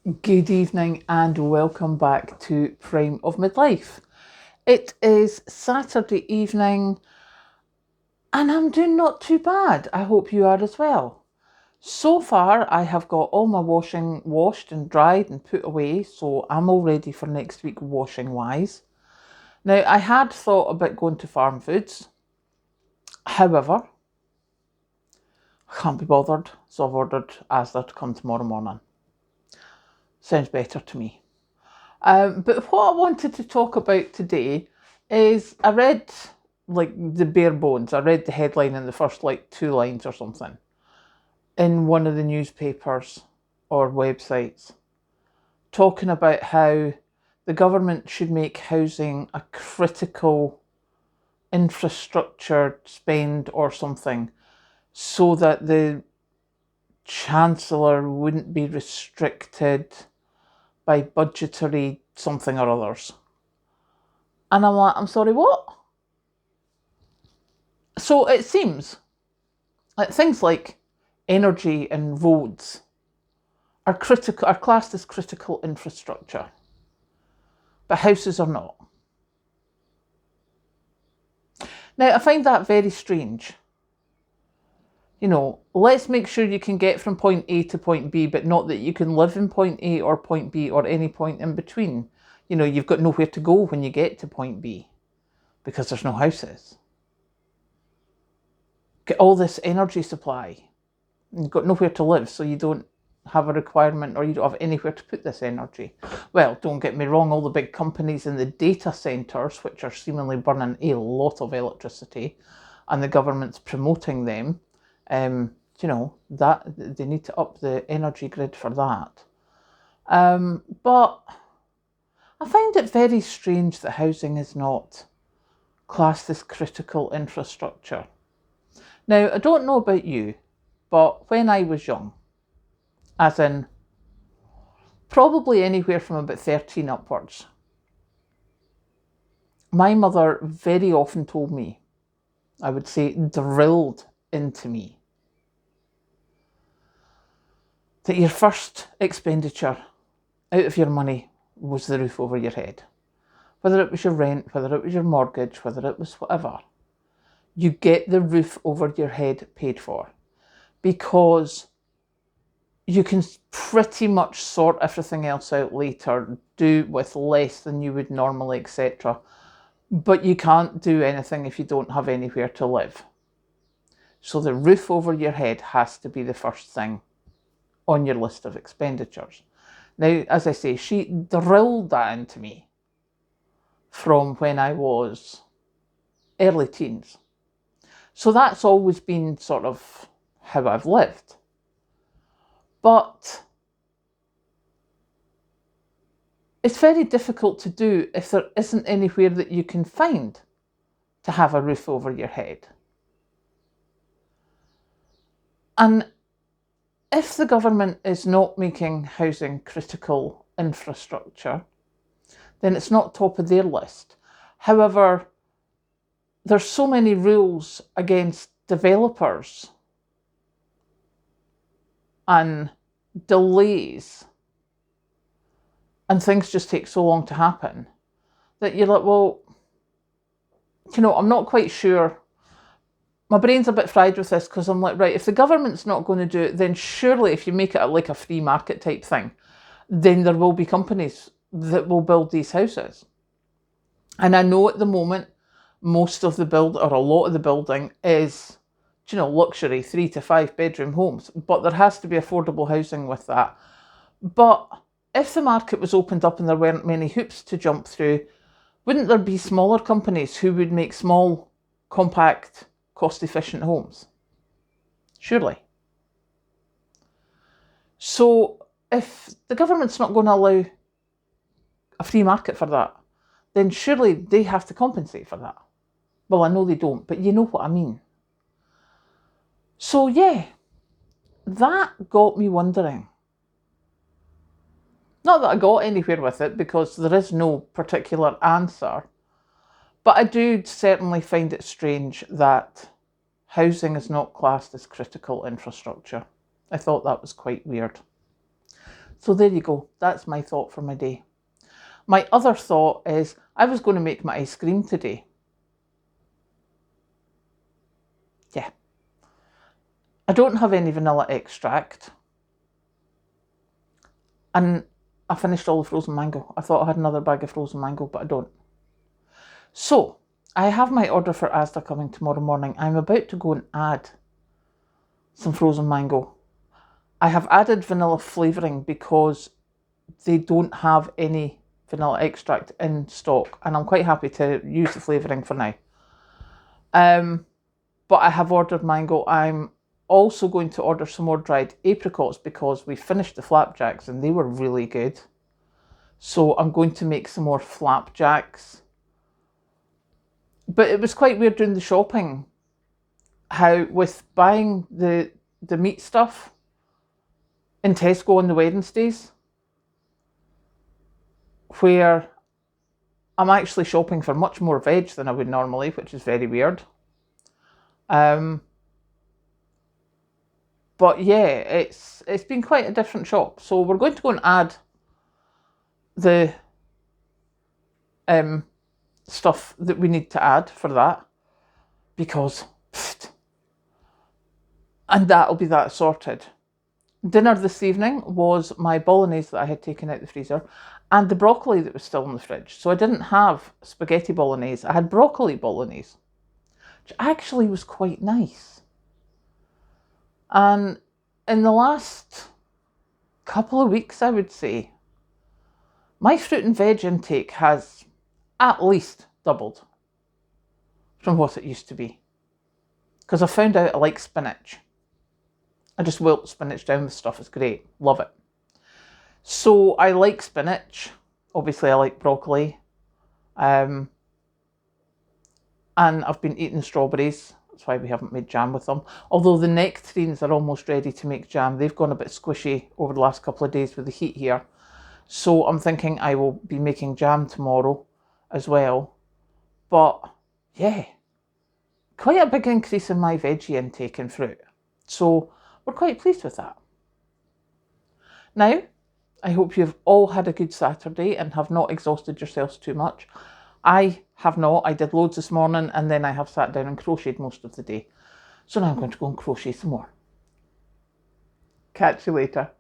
Good evening and welcome back to Prime of Midlife. It is Saturday evening and I'm doing not too bad. I hope you are as well. So far, I have got all my washing washed and dried and put away, so I'm all ready for next week washing wise. Now, I had thought about going to Farm Foods. However, I can't be bothered, so I've ordered Asda to come tomorrow morning. Sounds better to me. But what I wanted to talk about today is I read like the bare bones. I read the headline in the first like 2 lines or something in one of the newspapers or websites talking about how the government should make housing a critical infrastructure spend or something so that the Chancellor wouldn't be restricted by budgetary something or others. And I'm like, I'm sorry, what? So it seems like things like energy and roads are classed as critical infrastructure, but houses are not. Now I find that very strange. Let's make sure you can get from point A to point B, but not that you can live in point A or point B or any point in between. You've got nowhere to go when you get to point B because there's no houses. Get all this energy supply. You've got nowhere to live, so you don't have a requirement or you don't have anywhere to put this energy. Well, don't get me wrong, all the big companies in the data centres, which are seemingly burning a lot of electricity, and the government's promoting them, that they need to up the energy grid for that. But I find it very strange that housing is not classed as critical infrastructure. Now, I don't know about you, but when I was young, as in probably anywhere from about 13 upwards, my mother very often told me, I would say drilled into me, that your first expenditure out of your money was the roof over your head. Whether it was your rent, whether it was your mortgage, whether it was whatever, you get the roof over your head paid for, because you can pretty much sort everything else out later, do with less than you would normally, etc. But you can't do anything if you don't have anywhere to live. So the roof over your head has to be the first thing on your list of expenditures. Now, as I say, she drilled that into me from when I was early teens. So that's always been sort of how I've lived. But it's very difficult to do if there isn't anywhere that you can find to have a roof over your head. And if the government is not making housing critical infrastructure, then it's not top of their list. However, there's so many rules against developers and delays, and things just take so long to happen that you're like, well, I'm not quite sure. My brain's a bit fried with this because I'm like, right, if the government's not going to do it, then surely if you make it like a free market type thing, then there will be companies that will build these houses. And I know at the moment, most of the build, or a lot of the building is, luxury 3 to 5 bedroom homes, but there has to be affordable housing with that. But if the market was opened up and there weren't many hoops to jump through, wouldn't there be smaller companies who would make small, compact, cost-efficient homes? Surely. So if the government's not going to allow a free market for that, then surely they have to compensate for that. Well, I know they don't, but you know what I mean. So yeah, that got me wondering. Not that I got anywhere with it, because there is no particular answer, but I do certainly find it strange that housing is not classed as critical infrastructure. I thought that was quite weird. So there you go. That's my thought for my day. My other thought is I was going to make my ice cream today. Yeah. I don't have any vanilla extract. And I finished all the frozen mango. I thought I had another bag of frozen mango, but I don't. So I have my order for Asda coming tomorrow morning. I'm about to go and add some frozen mango. I have added vanilla flavouring because they don't have any vanilla extract in stock, and I'm quite happy to use the flavouring for now. But I have ordered mango. I'm also going to order some more dried apricots because we finished the flapjacks and they were really good. So I'm going to make some more flapjacks. But it was quite weird doing the shopping, how with buying the meat stuff in Tesco on the Wednesdays, where I'm actually shopping for much more veg than I would normally, which is very weird. But yeah, it's been quite a different shop. So we're going to go and add the stuff that we need to add for that, because and that'll be that sorted. Dinner this evening was my bolognese that I had taken out the freezer and the broccoli that was still in the fridge. So I didn't have spaghetti bolognese, I had broccoli bolognese, which actually was quite nice. And in the last couple of weeks, I would say, my fruit and veg intake has at least doubled from what it used to be. Because I found out I like spinach. I just wilt spinach down with stuff. It's great. Love it. So I like spinach. Obviously, I like broccoli. And I've been eating strawberries. That's why we haven't made jam with them. Although the nectarines are almost ready to make jam. They've gone a bit squishy over the last couple of days with the heat here. So I'm thinking I will be making jam tomorrow as well. But yeah, quite a big increase in my veggie intake and fruit. So we're quite pleased with that. Now, I hope you've all had a good Saturday and have not exhausted yourselves too much. I have not. I did loads this morning and then I have sat down and crocheted most of the day. So now I'm going to go and crochet some more. Catch you later.